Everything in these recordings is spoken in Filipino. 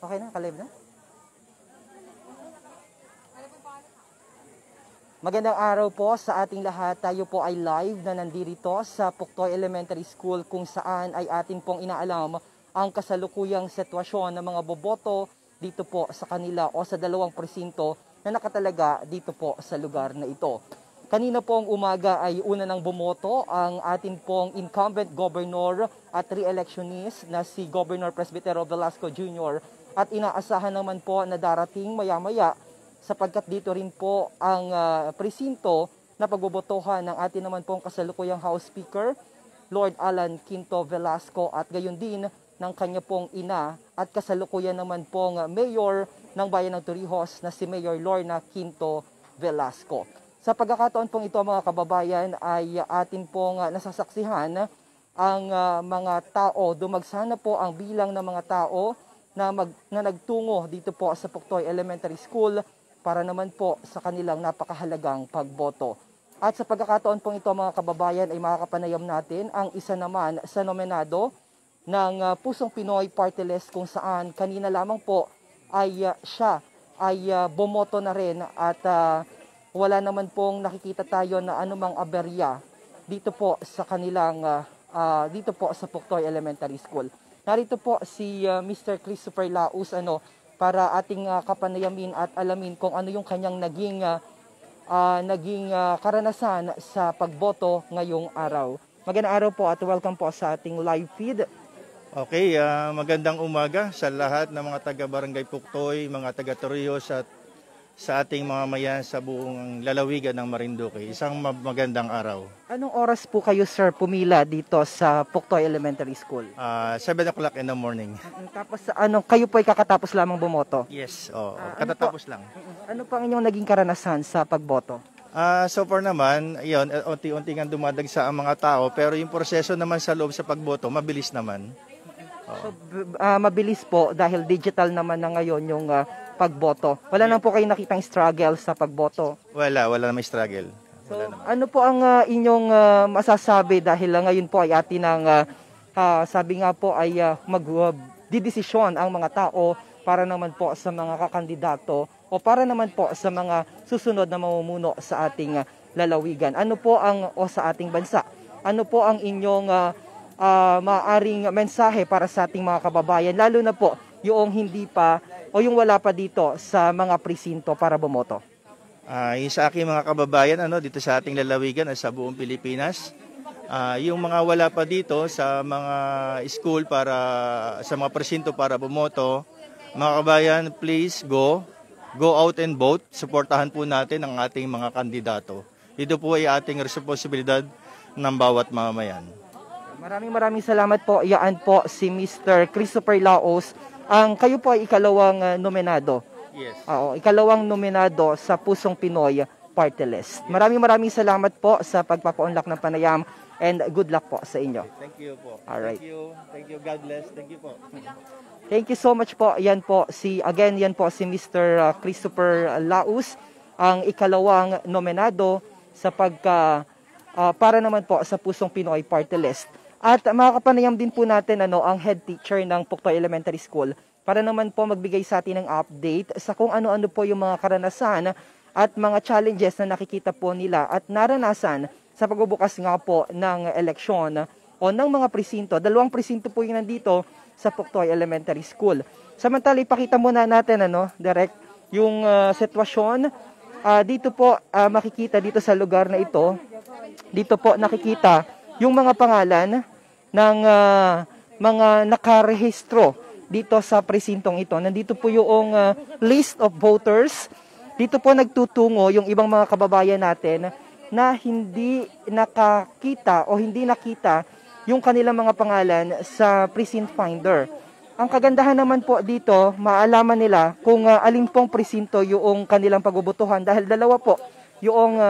Okay na, ka-live na? Magandang araw po sa ating lahat. Tayo po ay live na nandito sa Puktoy Elementary School kung saan ay atin pong inaalam ang kasalukuyang sitwasyon ng mga boboto dito po sa kanila o sa dalawang presinto na nakatalaga dito po sa lugar na ito. Kanina pong umaga ay una nang bumoto ang atin pong incumbent governor at re-electionist na si Governor Presbitero Velasco Jr. At inaasahan naman po na darating maya-maya sapagkat dito rin po ang presinto na pagbobotohan ng atin naman pong kasalukuyang House Speaker, Lord Alan Quinto Velasco, at gayon din ng kanya pong ina at kasalukuyan naman pong mayor ng Bayan ng Torrijos na si Mayor Lorna Quinto Velasco. Sa pagkakataon pong ito mga kababayan ay atin pong nasasaksihan ang mga tao, dumagsana po ang bilang ng mga tao na nagtungo dito po sa Puktoy Elementary School para naman po sa kanilang napakahalagang pagboto. At sa pagkakataon pong ito mga kababayan ay makakapanayam natin ang isa naman sa nominado ng Pusong Pinoy Party List kung saan kanina lamang po ay siya ay bumoto na rin at wala naman pong nakikita tayo na anumang aberya dito po sa kanilang dito po sa Puktoy Elementary School. Narito po si Mr. Christopher Laus para ating kapanayamin at alamin kung ano yung kanyang naging karanasan sa pagboto ngayong araw. Magandang araw po at welcome po sa ating live feed. Okay, magandang umaga sa lahat ng mga taga-Barangay Puktoy, mga taga-Torrijos at sa ating mga mayan sa buong lalawigan ng Marinduque. Isang magandang araw. Anong oras po kayo, sir, pumila dito sa Puktoy Elementary School? 7 o'clock in the morning. Tapos kayo po ay kakatapos lamang bumoto? Yes, katatapos lang. Ano po ang inyong naging karanasan sa pagboto? So far naman, yun, unti-unti nga dumadagsa ang mga tao, pero yung proseso naman sa loob sa pagboto, mabilis naman. So, mabilis po dahil digital naman na ngayon yung pagboto. Wala na po kayo nakitang struggle sa pagboto? Wala namang struggle. So, ano po ang inyong masasabi dahil ngayon po ay atin ang sabi nga po ay magdidesisyon ang mga tao para naman po sa mga kakandidato o para naman po sa mga susunod na mamumuno sa ating lalawigan. Ano po ang o sa ating bansa? Ano po ang inyong maaring mensahe para sa ating mga kababayan, lalo na po yung hindi pa o yung wala pa dito sa mga presinto para bumoto? Yung sa aking mga kababayan dito sa ating lalawigan at sa buong Pilipinas, yung mga wala pa dito sa mga school sa mga presinto para bumoto, mga kababayan, please go out and vote. Suportahan po natin ang ating mga kandidato. Ito po ay ating responsibilidad ng bawat mamamayan. Maraming salamat po. Yaan po si Mr. Christopher Laos. Kayo po ay ikalawang nominado. Yes. Ikalawang nominado sa Pusong Pinoy Party List. Maraming salamat po sa pagpapaunlak ng panayam and good luck po sa inyo. Thank you po. Alright. Thank you. God bless. Thank you po. Thank you so much po. Yan po si Mr. Christopher Laos, ang ikalawang nominado sa para naman po sa Pusong Pinoy Party List. At makakapanayam din po natin ang head teacher ng Puktoy Elementary School para naman po magbigay sa atin ng update sa kung ano-ano po yung mga karanasan at mga challenges na nakikita po nila at naranasan sa pagbubukas nga po ng eleksyon o ng mga presinto. Dalawang presinto po yung nandito sa Puktoy Elementary School. Samantala, ipakita muna natin, direct, yung sitwasyon. Dito po, makikita dito sa lugar na ito, dito po nakikita yung mga pangalan ng mga nakarehistro dito sa presintong ito. Nandito po yung list of voters. Dito po nagtutungo yung ibang mga kababayan natin na hindi nakakita o hindi nakita yung kanilang mga pangalan sa precinct finder. Ang kagandahan naman po dito, maalaman nila kung alin pong presinto yung kanilang pagbobotohan dahil dalawa po yung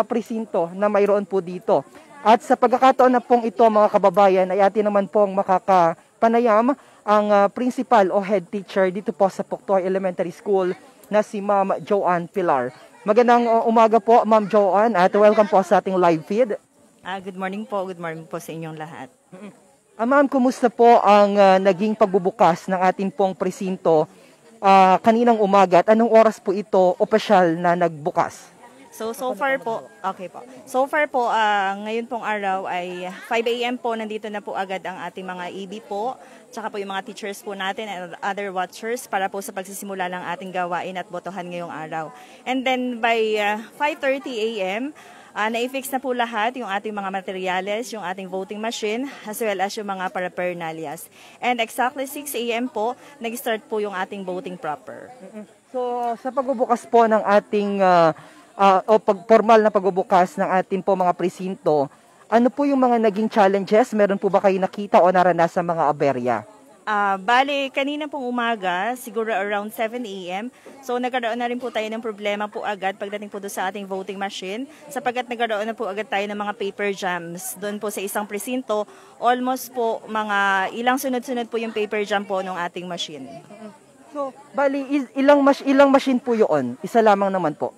presinto na mayroon po dito. At sa pagkakataon na pong ito mga kababayan ay atin naman pong makakapanayam ang principal o head teacher dito po sa Puktoy Elementary School na si Ma'am Joanne Pilar. Magandang umaga po Ma'am Joanne at welcome po sa ating live feed. Good morning po sa inyong lahat. Ma'am, kumusta po ang naging pagbubukas ng ating pong presinto kaninang umaga at anong oras po ito opisyal na nagbukas? So far po, okay po. So far po, ngayon pong araw ay 5 a.m. po, nandito na po agad ang ating mga EB po, tsaka po yung mga teachers po natin and other watchers para po sa pagsisimula ng ating gawain at botohan ngayong araw. And then by 5:30 a.m., na-fix na po lahat yung ating mga materyales, yung ating voting machine, as well as yung mga paraphernalias. And exactly 6 a.m. po, nag-start po yung ating voting proper. So sa pagbubukas po ng ating formal na pagbubukas ng ating po mga presinto, ano po yung mga naging challenges? Meron po ba kayo nakita o naranasan mga aberya? Bale, kanina pong umaga, siguro around 7 a.m., so nagkaroon na rin po tayo ng problema po agad pagdating po doon sa ating voting machine, sapagkat nagkaroon na po agad tayo ng mga paper jams doon po sa isang presinto. Almost po mga ilang sunod-sunod po yung paper jam po ng ating machine. So, bali, ilang machine po yun? Isa lamang naman po.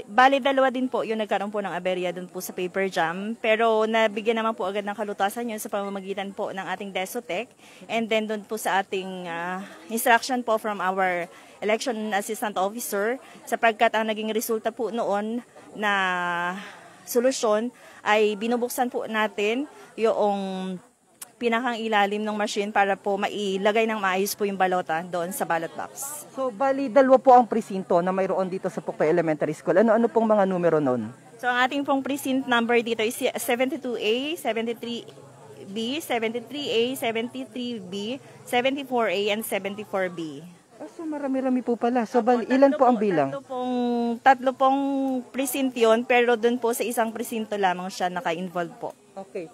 Bali, dalawa din po yung nagkaroon po ng aberya dun po sa paper jam. Pero nabigyan naman po agad ng kalutasan yun sa pamamagitan po ng ating DESOTEC. And then dun po sa ating instruction po from our election assistant officer, sapagkat ang naging resulta po noon na solusyon ay binubuksan po natin yung pinakang ilalim ng machine para po mailagay ng maayos po yung balota doon sa ballot box. So, bali, dalawa po ang presinto na mayroon dito sa Puktoy Elementary School. Ano pong mga numero nun? So, ang ating pong precinct number dito is 72A, 73B, 73A, 73B, 74A, and 74B. So, marami-rami po pala. So, bali, ilan po ang bilang? Tatlo pong precinct yun, pero doon po sa isang presinto lamang siya naka-involve po. Okay.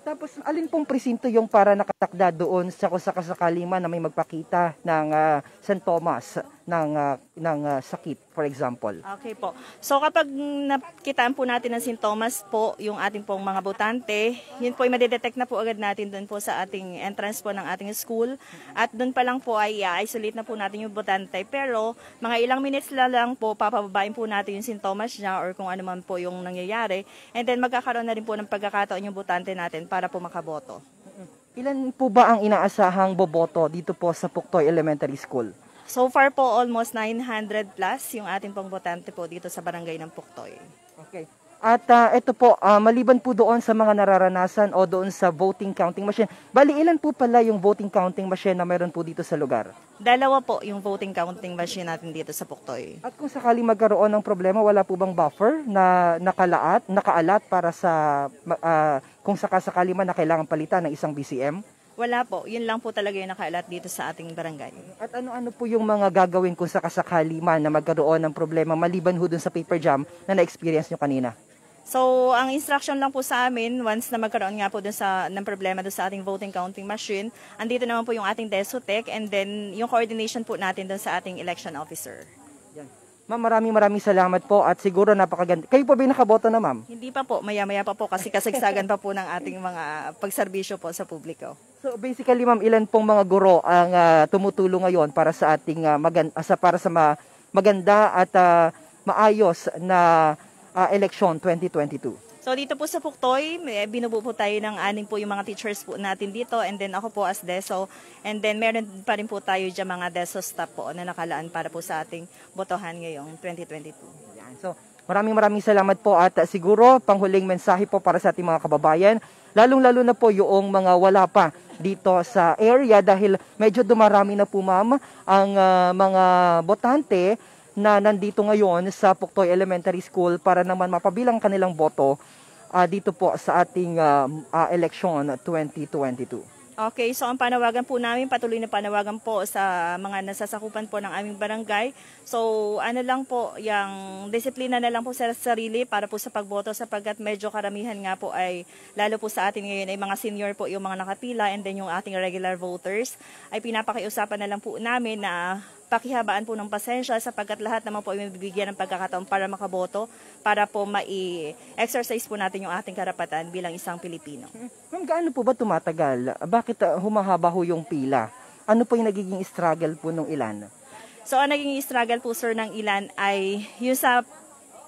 Tapos, alin pong presinto yung para nakatakda doon sa kasakali man na may magpakita ng St. Thomas ng sakit, for example? Okay po. So kapag nakitaan po natin ng St. Thomas po, yung ating pong mga botante, yun po ay madidetect na po agad natin doon po sa ating entrance po ng ating school. At doon pa lang po ay isolate na po natin yung botante. Pero mga ilang minutes lang po, papababain po natin yung St. Thomas niya or kung ano man po yung nangyayari. And then magkakaroon na rin po ng pagkakataon yung botante natin para po makaboto. Ilan po ba ang inaasahang boboto dito po sa Puktoy Elementary School? So far po, almost 900 plus yung ating pong botante po dito sa barangay ng Puktoy. Okay. At ito po, maliban po doon sa mga nararanasan o doon sa voting counting machine, bali ilan po pala yung voting counting machine na meron po dito sa lugar? Dalawa po yung voting counting machine natin dito sa Puktoy. At kung sakaling magkaroon ng problema, wala po bang buffer na nakaalat para sa kung sakasakali man na kailangan palitan ng isang BCM? Wala po. Yun lang po talaga yung nakaalat dito sa ating barangay. At ano-ano po yung mga gagawin kung sakasakali man na magkaroon ng problema maliban ho dun sa paper jam na na-experience nyo kanina? So, ang instruction lang po sa amin, once na magkaroon nga po dun ng problema dun sa ating voting counting machine, andito naman po yung ating DESOTEC and then yung coordination po natin dun sa ating election officer. Yan. Ma'am, maraming salamat po at siguro napakaganda. Kayo po ba nakaboto na, ma'am? Hindi pa po, maya-maya pa po kasi kasagsagan pa po ng ating mga pagserbisyo po sa publiko. So basically, ma'am, ilan pong mga guro ang tumutulong ngayon para sa ating maganda at maayos na eleksyon 2022? So dito po sa Puktoy, binubuo po tayo ng 6 po yung mga teachers po natin dito and then ako po as DESO and then meron pa rin po tayo dyan mga DESO staff po na nakalaan para po sa ating botohan ngayong 2022. Yan. So maraming salamat po at siguro panghuling mensahe po para sa ating mga kababayan, lalong-lalo na po yung mga wala pa dito sa area dahil medyo dumarami na po, ma'am, ang mga botante na nandito ngayon sa Puktoy Elementary School para naman mapabilang kanilang boto dito po sa ating election 2022. Okay, so ang panawagan po namin, patuloy na panawagan po sa mga nasasakupan po ng aming barangay. So ano lang po, yung disiplina na lang po sa sarili para po sa pagboto sapagkat medyo karamihan nga po ay, lalo po sa atin ngayon ay mga senior po yung mga nakapila and then yung ating regular voters ay pinapakiusapan na lang po namin na pakihabaan po ng pasensya sapagkat lahat naman po ay mabibigyan ng pagkakataon para makaboto para po mai-exercise po natin yung ating karapatan bilang isang Pilipino. Ma'am, gaano po ba tumatagal? Bakit humahaba ho yung pila? Ano po yung nagiging struggle po ng ilan? So ang naging struggle po sir ng ilan ay yung sa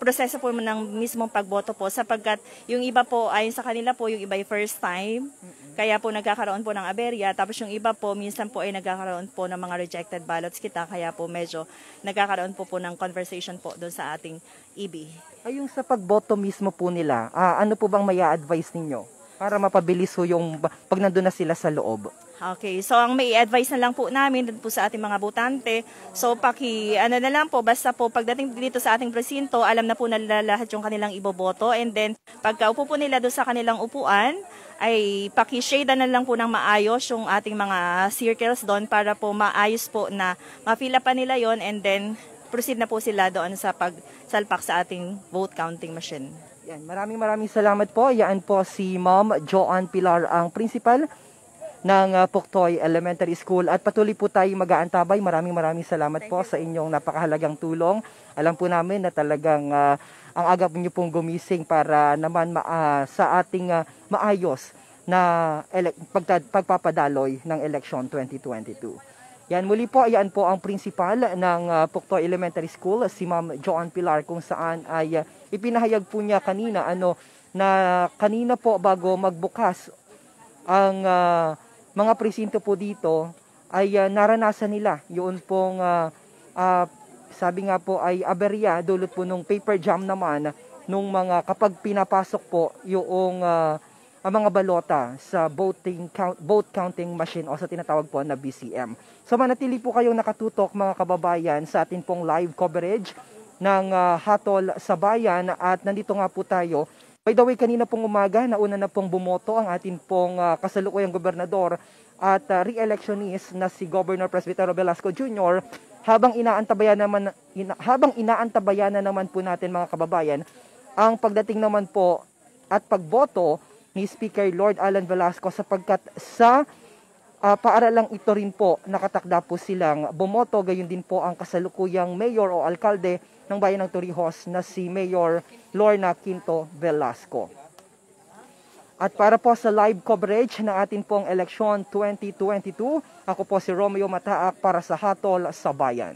proseso po ng mismong pagboto po sapagkat yung iba po ayon sa kanila po yung iba ay first time kaya po nagkakaroon po ng aberya tapos yung iba po minsan po ay nagkakaroon po ng mga rejected ballots kita kaya po medyo nagkakaroon po ng conversation po doon sa ating EB. Ay, yung sa pagboto mismo po nila, ano po bang may advice ninyo para mapabilis po yung pag nandun na sila sa loob? Okay, so ang may advice na lang po namin dun po sa ating mga botante, so ano na lang po, basta po pagdating dito sa ating presinto, alam na po nila lahat yung kanilang iboboto and then pagkaupo po nila doon sa kanilang upuan, ay paki-shade na lang po ng maayos yung ating mga circles doon para po maayos po na ma-fill up pa nila yon and then proceed na po sila doon sa pagsalpak sa ating vote counting machine. Yan, maraming salamat po. Yan po si Ma'am Joanne Pilar, ang principal ng Puktoy Elementary School at patuloy po tayo mag-aantabay. Maraming salamat po sa inyong napakahalagang tulong. Alam po namin na talagang ang agap niyo pong gumising para naman sa ating maayos na pagpapadaloy ng election 2022. Yan muli po, yan po ang principal ng Puktoy Elementary School, si Ma'am Joanne Pilar, kung saan ay ipinahayag po niya kanina na kanina po bago magbukas ang mga presinto po dito ay naranasan nila yun pong sabi nga po ay aberya dulot po nung paper jam naman nung mga kapag pinapasok po yung ang mga balota sa vote counting machine o sa tinatawag po na BCM. So manatili po kayong nakatutok mga kababayan sa atin pong live coverage ng Hatol sa Bayan at nandito nga po tayo. By the way, kanina pong umaga, nauna na pong bumoto ang atin pong kasalukuyang gobernador at re-electionist na si Governor Presbytero Velasco Jr. Habang inaantabayan na naman po natin mga kababayan, ang pagdating naman po at pagboto ni Speaker Lord Alan Velasco sapagkat sa paaralang ito rin po nakatakda po silang bumoto, gayon din po ang kasalukuyang mayor o alkalde ng bayan ng Torrijos na si Mayor Lorna Quinto Velasco. At para po sa live coverage ng atin pong eleksyon 2022, ako po si Romeo Mataak para sa Hatol sa Bayan.